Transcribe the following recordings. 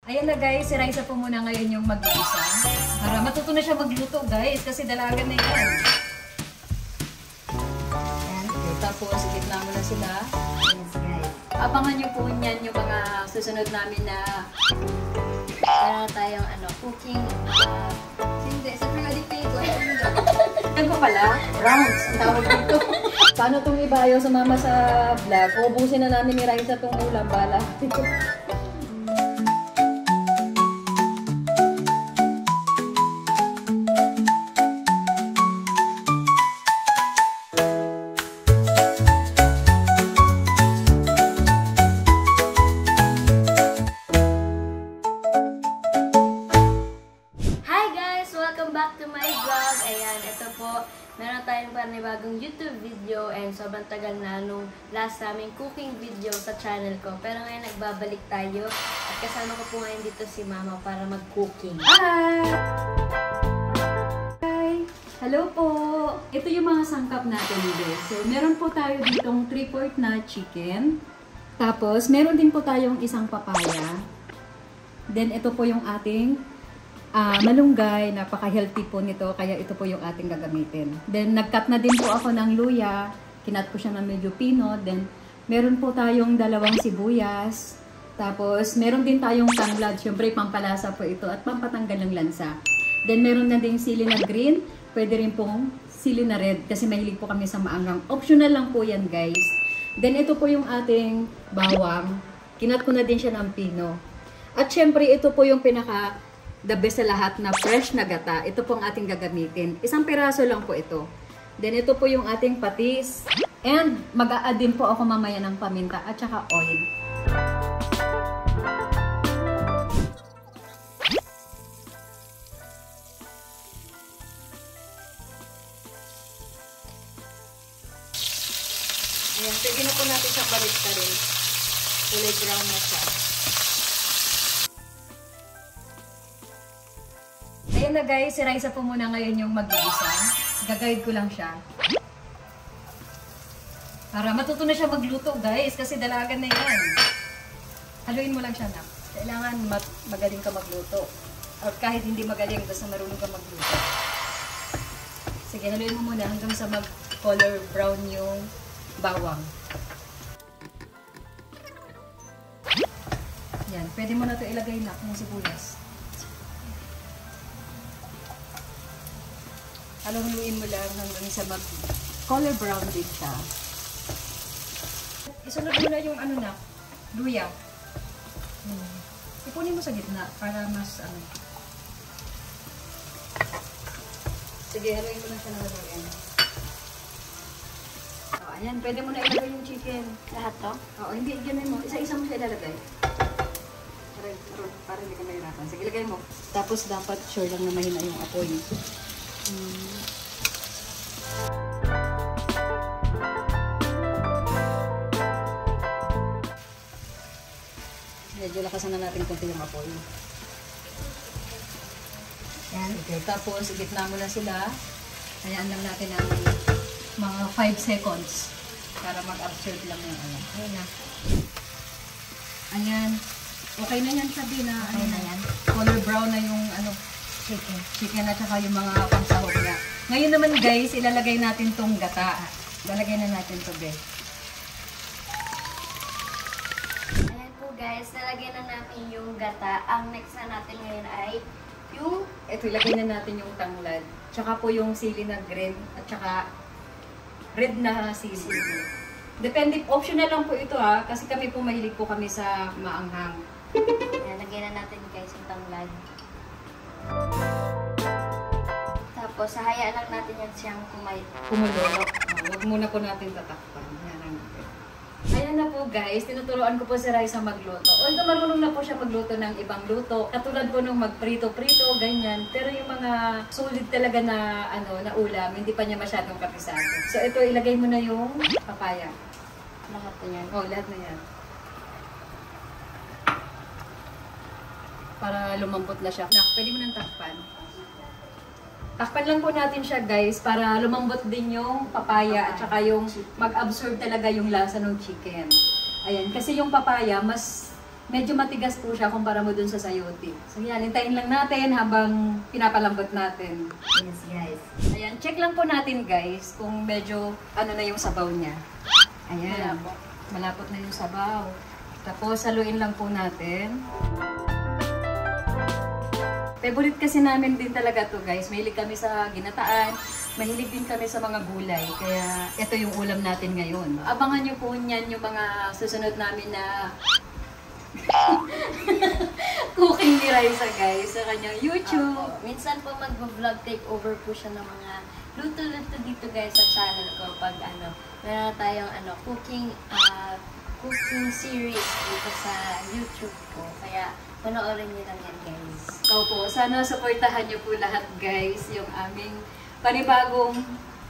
Ayan na guys, si Raisa po muna ngayon yung mag-iisa. Para matuto na siya magluto guys, kasi dalagan na yan. Ayan, okay. Tapos gitna mo na sila. Yes guys. Abangan nyo po niyan yung mga susunod namin na Meron tayong cooking. Hindi, sa Philippines. Yan ko pala, rounds ang tawag dito. Paano itong iba ayaw sumama sa vlog? Uubusin na namin ni Raisa itong ulam, bala. Meron tayong panibagong YouTube video and sobrang tagal na nung last naming cooking video sa channel ko. Pero ngayon nagbabalik tayo at kasama ko po ngayon dito si Mama para mag-cooking. Hi! Hi! Hello po! Ito yung mga sangkap natin guys. So, meron po tayo ditong 3/4 na chicken. Tapos, meron din po tayong isang papaya. Then, ito po yung ating malunggay, napaka-healthy po nito, kaya ito po yung ating gagamitin. Then, nag-cut na din po ako ng luya, kinat ko siya ng medyo pino, then, meron po tayong 2 sibuyas, tapos, meron din tayong tanglad, syempre, pampalasa po ito, at pampatanggal ng lansa. Then, meron na ding sili na green, pwede rin pong sili na red, kasi mahilig po kami sa maangang. Optional lang po yan, guys. Then, ito po yung ating bawang, kinat ko na din siya ng pino. At syempre, ito po yung the best sa lahat na fresh na gata. Ito po ang ating gagamitin. Isang piraso lang po ito. Then ito po yung ating patis. And mag-a-add din po ako mamaya ng paminta at saka oil. Ayan, pwede na po natin siyang balik ka rin. Kulay brown na siya. Ayan na guys, si Raisa po muna ngayon yung mag-iisa. Gagawid ko lang siya. Para matuto na siya magluto guys, kasi dalagan na yan. Haluin mo lang siya na. Kailangan magaling ka magluto. Or kahit hindi magaling, basta marunong ka magluto. Sige, haluin mo muna hanggang sa mag-color brown yung bawang. Yan, pwede mo na ito ilagay na kung sibuyas. Haluin mo lang hanggang sa mag-color brown din siya. Isunod mo na yung luya. Ipunin mo sa gitna para mas Sige, haluin mo lang siya ng haluin. Ayan, pwede mo na ilagay yung chicken. Lahat to? Oo, hindi, ganun mo. Isa-isa mo siya ilalagay. Para hindi ka mahirapan. Sige, ilagay mo. Tapos dapat sure lang na mahina yung apoy. Medyo lakasan na natin konti yung apoy. Yan, okay. Tapos, igitna mo na sila. Hayaan lang natin ng mga 5 seconds para mag-absorb lang yung Ayan na. Ayan. Okay na yan, sabi na. Okay na yan. Color brown na yung chicken at saka yung mga pansahog na. Ngayon naman guys, ilalagay natin tong gata. Ilalagay na natin to be. Ayan po guys, nalagay na natin yung gata. Ang next na natin ngayon ay yung... Ito, ilagay na natin yung tanglad. Tsaka po yung sili na green at tsaka red na sili. Depende, optional lang po ito kasi kami po mahilig po kami sa maanghang. Ayan, lagyan na natin guys yung tanglad. Tapos, sahayaan lang natin yan siyang kumulo. Huwag muna po natin tatakpan. Ayan na po guys, tinuturuan ko po si Raisa magluto. Although marunong na po siya magluto ng ibang luto. Katulad po nung magprito-prito, ganyan. Pero yung mga solid talaga na, na ulam, hindi pa niya masyadong kapisado. So ito, ilagay mo na yung papaya. Lahat na yan. Lahat na yan. Para lumambot na siya. Pwede mo nang takpan. Takpan lang po natin siya guys para lumambot din yung papaya at saka yung mag-absorb talaga yung lasa ng chicken. Ayan, kasi yung papaya mas medyo matigas po siya kumpara mo dun sa sayote. So yan, hintayin lang natin habang pinapalambot natin. Yes, guys. Ayan, check lang po natin guys kung medyo ano na yung sabaw niya. Ayan, malapot na yung sabaw. Tapos haluin lang po natin. Favorite kasi namin din talaga to guys. Mahilig kami sa ginataan. Mahilig din kami sa mga gulay. Kaya ito yung ulam natin ngayon. Abangan nyo po niyan yung mga susunod namin na cooking ni Raisa guys sa kanyang YouTube. Minsan po mag-vlog takeover po siya ng mga luto-luto dito guys sa channel ko. Pag meron tayong cooking series dito sa YouTube ko. Kaya panoorin niyo lang yan guys. Opo, sana supportahan niyo po lahat guys yung aming panibagong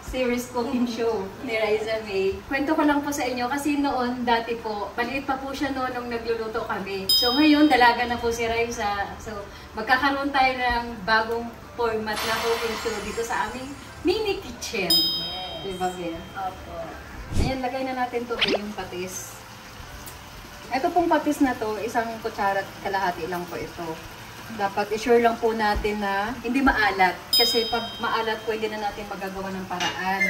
series cooking show ni Raisa May. Kwento ko lang po sa inyo kasi noon, dati po, maliit pa po siya noon nung nagluluto kami. So ngayon, dalaga na po si Raisa. So magkakaroon tayo ng bagong format na cooking show dito sa aming mini kitchen. Yes. Diba, Bel? Opo. Ayan, lagay na natin to yung patis. Ito pong patis na to, isang kutsara at kalahati lang po ito. Dapat i-sure lang po natin na hindi maalat. Kasi pag maalat po, hindi na natin magagawa ng paraan.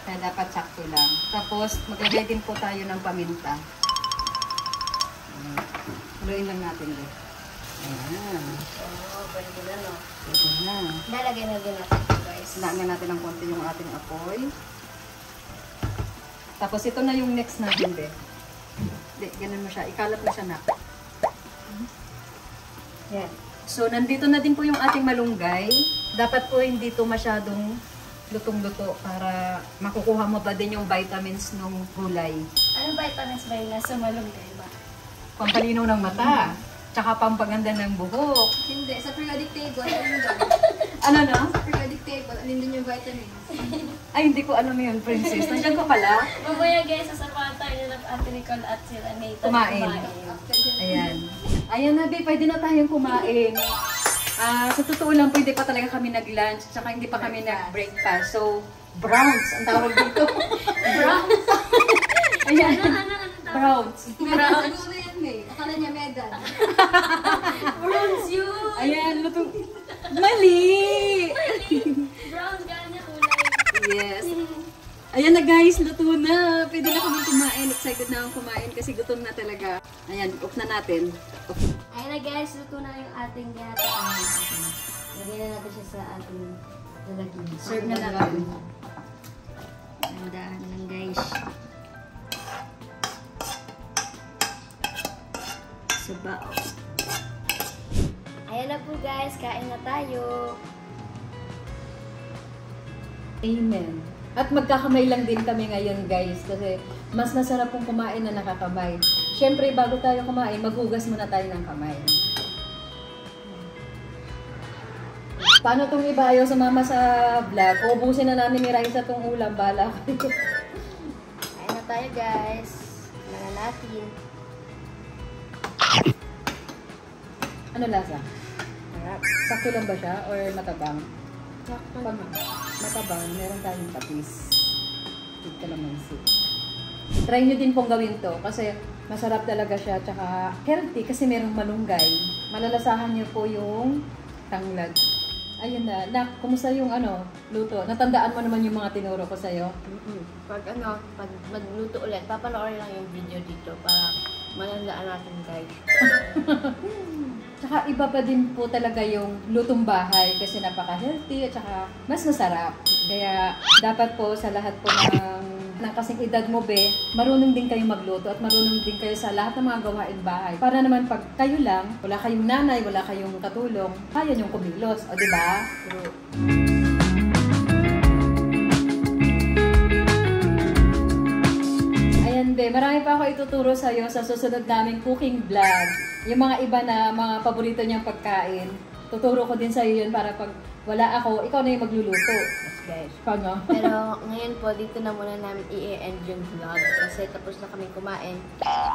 Kaya dapat sakto lang. Tapos, maglagay din po tayo ng paminta. Haluin lang natin din. Ayan. Oo, pwede na no. Ito na. Lalagay na din natin ito guys. Hinaan natin ng konti yung ating apoy. Tapos, ito na yung next natin din. Hindi, ganun mo siya. Ikalat mo siya na. Yan. So, nandito na din po yung ating malunggay. Dapat po hindi ito masyadong lutong-luto para makukuha mo pa din yung vitamins ng gulay. Anong vitamins ba yung nasa malunggay ba? Pampalinaw ng mata, tsaka pampaganda ng buhok. Hindi, sa periodic table, alin doon? Ano na? Sa periodic table, alin doon yung vitamins? Ay, hindi ko alam yun, princess. Nandiyan ko pala. Mamaya guys, sasabahan tayo nila Ate Nicole at sila Nathan Kumain. Ayan. Ayan na, babe, pwede na tayong kumain. Sa totoo lang po, hindi pa talaga kami nag-lunch, tsaka hindi pa kami nag-breakfast. So, browns ang tawag dito. Browns. Ayan. Browns. Browns. Siguro yan, May. Akala niya medal. Browns yun! Ayan, luto. Mali! Brown, kanya kulay. Yes. Ayan na guys, luto na. Pwede na kami kumain. Excited na akong kumain kasi gutom na talaga. Ayan, off na natin. Off. Ayun na guys, luto na yung ating ginataan. Lagyan na natin siya sa ating lalagyan. Serve na natin. Handaan lang guys. Sabaw. Ayan na po guys, kain na tayo. Amen. At magkakamay lang din kami ngayon guys kasi mas masarap pong kumain na nakakamay. Siyempre bago tayo kumain, maghugas muna tayo ng kamay. Paano itong iba ayaw sumama sa vlog? Ubusin na namin ni Raisa itong ulam. Bala kayo. Kain na tayo guys. Tingnan natin. Ano lasa? Sakto lang ba siya or matabang? Pag matabang, meron tayong patis. Ito naman si. Try nyo din pong gawin to kasi masarap talaga siya tsaka healthy kasi merong malunggay. Malalasahan nyo po yung tanglad. Ayun na. Nak, kumusta yung luto? Natandaan mo naman yung mga tinuro ko sa'yo? Pag magluto ulit, papanoorin lang yung video dito para malandaan natin guys. Tsaka iba pa din po talaga yung lutong bahay kasi napaka-healthy at tsaka mas masarap. Kaya dapat po sa lahat po ng kasing edad mo be, marunong din kayo magluto at marunong din kayo sa lahat ng mga gawain bahay. Para naman pag kayo lang, wala kayong nanay, wala kayong katulong, kaya niyong kumilos. O diba? True. Ayan be, marami pa ako ituturo sa'yo sa susunod naming cooking vlog. Yung mga iba na mga paborito niyang pagkain, tuturo ko din sa'yo yun para pag wala ako, ikaw na yung magluluto. Yes guys. Paano? Pero ngayon po, dito na muna namin i-end yung vlog kasi tapos na kami kumain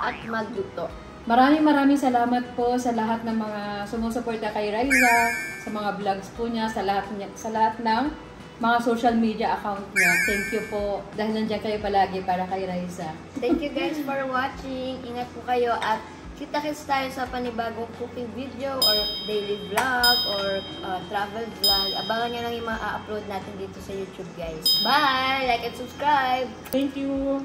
at magluto. Maraming salamat po sa lahat ng mga sumusuporta kay Raisa, sa mga vlogs po niya, sa lahat ng mga social media account niya. Thank you po dahil nandiyan kayo palagi para kay Raisa. Thank you guys for watching. Ingat po kayo at Kita-kits tayo sa panibagong cooking video or daily vlog or travel vlog. Abangan nyo lang yung mga upload natin dito sa YouTube, guys. Bye! Like and subscribe! Thank you!